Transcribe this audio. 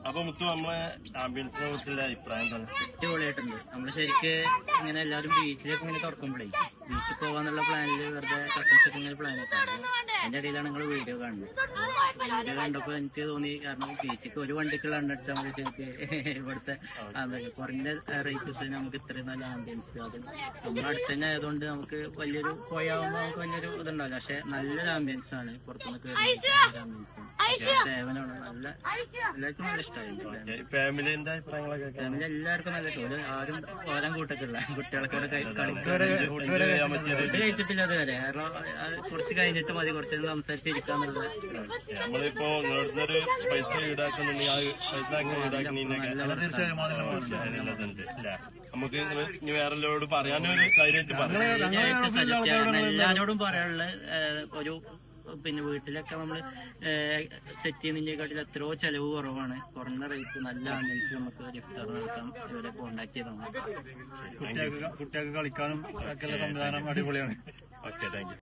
അപ്പൊ മുത്തു നമ്മളെ ആംബിയൻസിനെ കുറിച്ചുള്ള അഭിപ്രായം എന്താണ്? അടിപൊളിയായിട്ടുണ്ട്. നമ്മള് ശരിക്ക് ഇങ്ങനെ എല്ലാവരും ബീച്ചിലേക്ക് ഇങ്ങനെ തുറക്കുമ്പോഴേ ബീച്ചിൽ പോകാന്നുള്ള പ്ലാനില് വെറുതെ കസിൻസ് ഒക്കെ ഇങ്ങനെ പ്ലാൻ ഇട്ടാണ്. അതിന്റെ ഇടയിലാണ് നിങ്ങൾ വീഡിയോ കാണുന്നത്. വീഡിയോ കണ്ടപ്പോ എനിക്ക് തോന്നി, കാരണം ബീച്ചിക്ക് ഒരു വണ്ടിക്കുള്ള എണ്ണടിച്ചാൽ മതി ശരിക്ക് ഇവിടുത്തെ കുറഞ്ഞ റേറ്റ് നമുക്ക് ഇത്രയും നല്ല ആംബിയൻസ്. അത് നമ്മുടെ അടുത്ത് തന്നെ ആയതുകൊണ്ട് നമുക്ക് വലിയൊരു പോയാവുമ്പോൾ നമുക്ക് വലിയൊരു ഇതുണ്ടാവില്ല. പക്ഷെ നല്ലൊരു ആംബിയൻസ് ആണ്. പുറത്തുനിന്നൊക്കെ ആംബിയൻസ് സേവനമാണ്. നല്ല എല്ലാവർക്കും നല്ല ഇഷ്ടമായി. ഫാമിലിന്റെ അഭിപ്രായങ്ങളൊക്കെ ഫാമിലി എല്ലാവർക്കും നല്ല ഇഷ്ടം. ആരും ഓരോ കൂട്ടത്തില്ല കുട്ടികളൊക്കെ ഫുഡ് കഴിച്ചിട്ടില്ല അതുവരെ. കാരണം കുറച്ച് കഴിഞ്ഞിട്ട് മതി കുറച്ച് സംസാരിച്ചിരിക്കാന്നുള്ളത്. നമ്മളിപ്പോ നിങ്ങളൊരു പൈസ ഈടാക്കുന്നുണ്ടെങ്കിൽ ആ പൈസ നമുക്ക് ഇനി വേറെല്ലോട് പറയാനൊരു കാര്യമായിട്ട് പറയാം. എല്ലാരോടും പറയാനുള്ളത് ഒരു പിന്നെ വീട്ടിലൊക്കെ നമ്മള് സെറ്റ് ചെയ്യുന്നതിനെക്കാട്ടിൽ എത്രയോ ചെലവ് കുറവാണ്. കുറഞ്ഞ റേറ്റ് നല്ല ആംബിയൻസ് നമുക്ക് ഇഫ്താർ നടത്താം. ഇവരെ കോണ്ടാക്ട് ചെയ്താൽ കുട്ടികൾക്ക് കളിക്കാനും സംവിധാനം അടിപൊളിയാണ്. Okay, thank you.